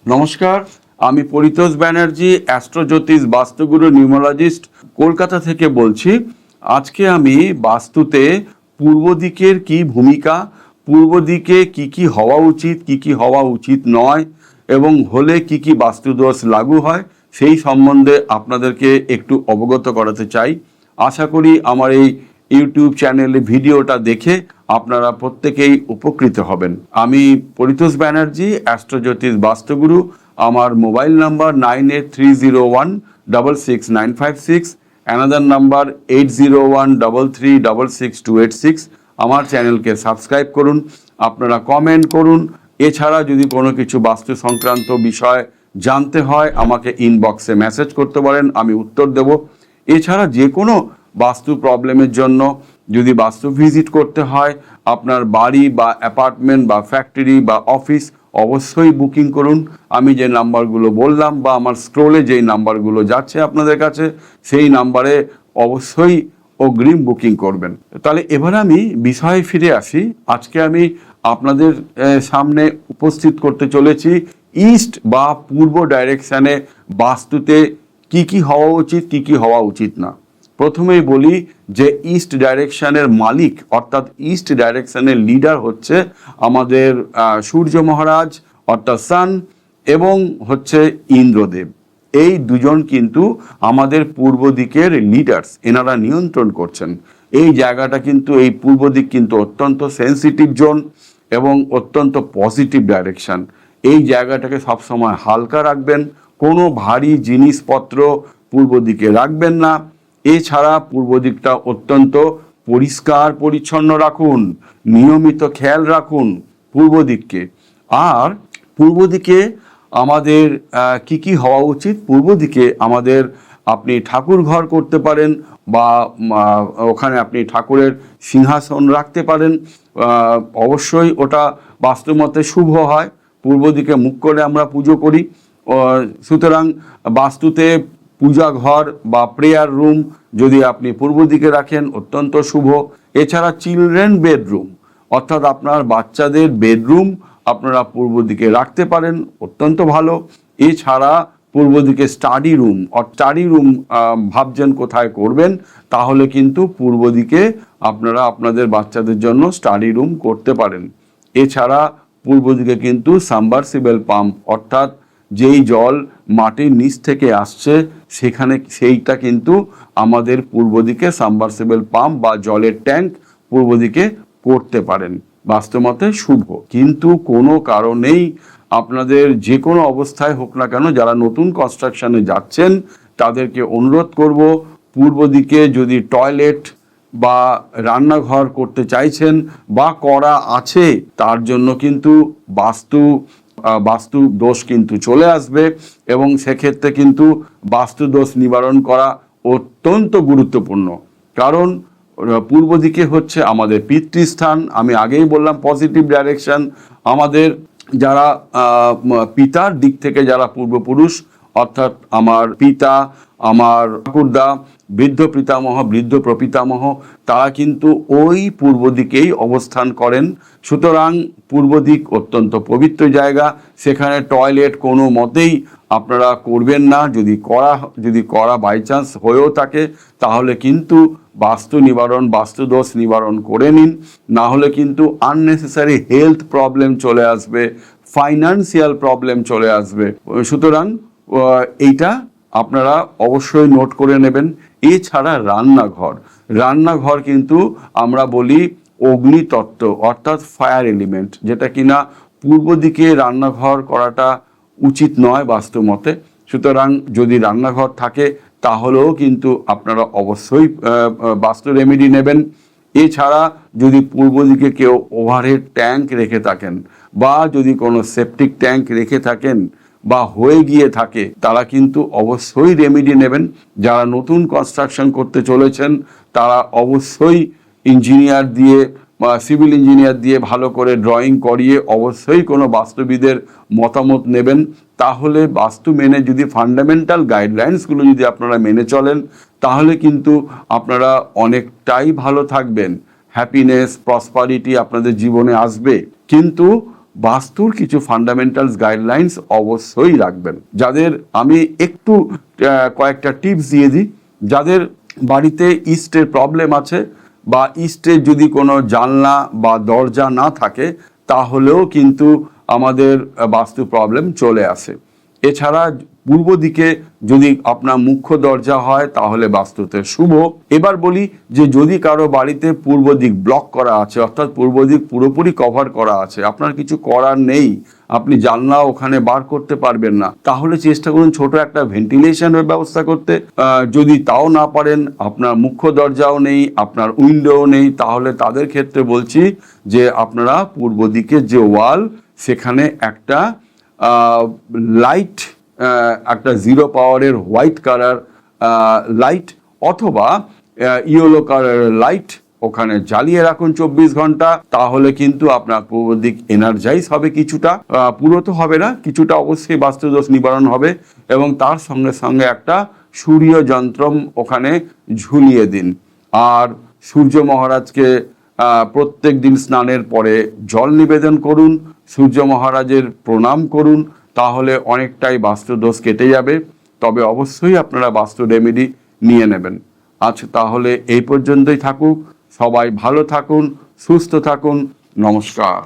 নমস্কার, আমি পরিতোষ ব্যানার্জি, অ্যাস্ট্রোজ্যোতিষ বাস্তুগুরু নিউমোলজিস্ট, কলকাতা থেকে বলছি। আজকে আমি বাস্তুতে পূর্ব দিকের কি ভূমিকা, পূর্ব দিকে কি হওয়া উচিত, কি হওয়া উচিত নয়, এবং হলে কি বাস্তুদোষ লাগু হয় সেই সম্বন্ধে আপনাদেরকে একটু অবগত করাতে চাই। আশা করি আমার এই ইউটিউব চ্যানেলে ভিডিওটা দেখে আপনারা প্রত্যেকেই উপকৃত হবেন। আমি পরিতোষ ব্যানার্জি, অ্যাস্ট্রোজ্যোতিষ বাস্তুগুরু। আমার মোবাইল নাম্বার 9830166956, অ্যানাদার নাম্বার 8013366286। আমার চ্যানেলকে সাবস্ক্রাইব করুন, আপনারা কমেন্ট করুন। এছাড়া যদি কোনো কিছু বাস্তু সংক্রান্ত বিষয় জানতে হয় আমাকে ইনবক্সে মেসেজ করতে পারেন, আমি উত্তর দেব। এছাড়া যে কোনো বাস্তু প্রবলেমের জন্য যদি বাস্তু ভিজিট করতে হয়, আপনার বাড়ি বা অ্যাপার্টমেন্ট বা ফ্যাক্টরি বা অফিস, অবশ্যই বুকিং করুন। আমি যে নাম্বারগুলো বললাম বা আমার স্ক্রোলে যেই নাম্বারগুলো যাচ্ছে আপনাদের কাছে, সেই নাম্বারে অবশ্যই অগ্রিম বুকিং করবেন। তাহলে এবার আমি বিষয়ে ফিরে আসি। আজকে আমি আপনাদের সামনে উপস্থিত করতে চলেছি ইস্ট বা পূর্ব ডাইরেকশানে বাস্তুতে কি হওয়া উচিত, কি হওয়া উচিত না। প্রথমেই বলি যে ইস্ট ডাইরেকশনের মালিক অর্থাৎ ইস্ট ডাইরেকশনের লিডার হচ্ছে আমাদের সূর্য মহারাজ অর্থাৎ সান, এবং হচ্ছে ইন্দ্রদেব। এই দুজন কিন্তু আমাদের পূর্ব দিকের লিডার্স, এনারা নিয়ন্ত্রণ করছেন এই জায়গাটা। কিন্তু এই পূর্ব দিক কিন্তু অত্যন্ত সেন্সিটিভ জোন এবং অত্যন্ত পজিটিভ ডাইরেকশন। এই জায়গাটাকে সবসময় হালকা রাখবেন, কোনো ভারী জিনিসপত্র পূর্ব দিকে রাখবেন না। এছাড়া পূর্ব দিকটা অত্যন্ত পরিষ্কার পরিচ্ছন্ন রাখুন, নিয়মিত খেয়াল রাখুন পূর্ব দিককে। আর পূর্ব দিকে আমাদের কি হওয়া উচিত, পূর্ব দিকে আমাদের আপনি ঠাকুর ঘর করতে পারেন বা ওখানে আপনি ঠাকুরের সিংহাসন রাখতে পারেন। অবশ্যই ওটা বাস্তুমতে শুভ হয়। পূর্ব দিকে মুখ করে আমরা পুজো করি, সুতরাং বাস্তুতে পূজা ঘর বা প্রেয়ার রুম যদি আপনি পূর্ব দিকে রাখেন অত্যন্ত শুভ। এছাড়া চিলড্রেন বেডরুম অর্থাৎ আপনার বাচ্চাদের বেডরুম আপনারা পূর্ব দিকে রাখতে পারেন, অত্যন্ত ভালো। এছাড়া পূর্ব দিকে স্টাডি রুম ভাবছেন কোথায় করবেন, তাহলে কিন্তু পূর্ব দিকে আপনারা আপনাদের বাচ্চাদের জন্য স্টাডি রুম করতে পারেন। এছাড়া পূর্ব দিকে কিন্তু সাবমার্সিবল পাম্প অর্থাৎ যেই জল মাটির নিচ থেকে আসছে সেইটা কিন্তু আমাদের পূর্ব দিকে সাবমার্সিবল পাম্প বা জলের ট্যাঙ্ক পূর্ব দিকে করতে পারেন, বাস্তবমতে শুভ। কিন্তু কোনো কারণেই আপনাদের যে কোনো অবস্থায় হোক না কেন, যারা নতুন কনস্ট্রাকশনে যাচ্ছেন তাদেরকে অনুরোধ করব, পূর্ব দিকে যদি টয়লেট বা রান্নাঘর করতে চাইছেন বা করা আছে, তার জন্য কিন্তু বাস্তু দোষ কিন্তু চলে আসবে, এবং সেক্ষেত্রে কিন্তু বাস্তু দোষ নিবারণ করা অত্যন্ত গুরুত্বপূর্ণ। কারণ পূর্ব দিকে হচ্ছে আমাদের পিতৃস্থান। আমি আগেই বললাম পজিটিভ ডাইরেকশন। আমাদের যারা পিতার দিক থেকে যারা পূর্বপুরুষ অর্থাৎ আমার পিতা, আমার ঠাকুরদা, বৃদ্ধ পিতামহ, বৃদ্ধ প্রপিতামহ, তারা কিন্তু ওই পূর্ব দিকেই অবস্থান করেন। সুতরাং পূর্ব দিক অত্যন্ত পবিত্র জায়গা, সেখানে টয়লেট কোনো মতেই আপনারা করবেন না। যদি করা বাই চান্স হয়েও থাকে তাহলে কিন্তু বাস্তু নিবারণ, বাস্তুদোষ নিবারণ করে নিন, না হলে কিন্তু আননেসেসারি হেলথ প্রবলেম চলে আসবে, ফাইন্যান্সিয়াল প্রবলেম চলে আসবে। সুতরাং এইটা আপনারা অবশ্যই নোট করে নেবেন। এছাড়া রান্নাঘর কিন্তু আমরা বলি অগ্নিতত্ত্ব অর্থাৎ ফায়ার এলিমেন্ট, যেটা কিনা পূর্ব দিকে রান্নাঘর করাটা উচিত নয় বাস্তুমতে। সুতরাং যদি রান্নাঘর থাকে তাহলেও কিন্তু আপনারা অবশ্যই বাস্তু রেমেডি নেবেন। এছাড়া যদি পূর্ব দিকে কেউ ওভারহেড ট্যাঙ্ক রেখে থাকেন বা যদি কোনো সেপটিক ট্যাঙ্ক রেখে থাকেন বা হয়ে গিয়ে থাকে, তারা কিন্তু অবশ্যই রেমেডি নেবেন। যারা নতুন কনস্ট্রাকশন করতে চলেছেন তারা অবশ্যই ইঞ্জিনিয়ার দিয়ে বা সিভিল ইঞ্জিনিয়ার দিয়ে ভালো করে ড্রয়িং করিয়ে অবশ্যই কোনো বাস্তুবিদের মতামত নেবেন। তাহলে বাস্তু মেনে যদি ফান্ডামেন্টাল গাইডলাইন্সগুলো যদি আপনারা মেনে চলেন তাহলে কিন্তু আপনারা অনেকটাই ভালো থাকবেন, হ্যাপিনেস, প্রসপারিটি আপনাদের জীবনে আসবে। কিন্তু বাস্তুর কিছু ফান্ডামেন্টালস গাইডলাইন্স অবশ্যই রাখবেন। যাদের আমি একটু কয়েকটা টিপস দিয়ে দিই, যাদের বাড়িতে ইস্টের প্রবলেম আছে বা ইস্টের যদি কোনো জানলা বা দরজা না থাকে তাহলেও কিন্তু আমাদের বাস্তু প্রবলেম চলে আসে। এছাড়া পূর্ব দিকে যদি আপনার মুখ্য দরজা হয় তাহলে বাস্তুতে শুভ। এবার বলি যে যদি কারো বাড়িতে পূর্ব দিক ব্লক করা আছে, অর্থাৎ পূর্ব দিক পুরোপুরি কভার করা আছে, আপনার কিছু করার নেই, আপনি জানলা ওখানে বার করতে পারবেন না, তাহলে চেষ্টা করুন ছোট একটা ভেন্টিলেশনের ব্যবস্থা করতে। যদি তাও না পারেন, আপনার মুখ্য দরজাও নেই, আপনার উইন্ডোও নেই, তাহলে তাদের ক্ষেত্রে বলছি যে আপনারা পূর্ব দিকে যে ওয়াল সেখানে একটা লাইট, একটা 0 পাওয়ারের হোয়াইট কালার লাইট অথবা ইয়েলো কালারের লাইট ওখানে জ্বালিয়ে রাখুন 24 ঘন্টা। তাহলে কিন্তু আপনার পূর্ব দিক এনার্জাইজ হবে কিছুটা, পুরো তো হবে না, কিছুটা অবশ্যই বাস্তুদোষ নিবারণ হবে। এবং তার সঙ্গে সঙ্গে একটা সূর্য যন্ত্রম ওখানে ঝুলিয়ে দিন। আর সূর্য মহারাজকে প্রত্যেক দিন স্নানের পরে জল নিবেদন করুন, সূর্য মহারাজের প্রণাম করুন, তাহলে অনেকটাই বাস্তুদোষ কেটে যাবে। তবে অবশ্যই আপনারা বাস্তু রেমেডি নিয়ে নেবেন। আজ তাহলে এই পর্যন্তই থাকুক। সবাই ভালো থাকুন, সুস্থ থাকুন। নমস্কার।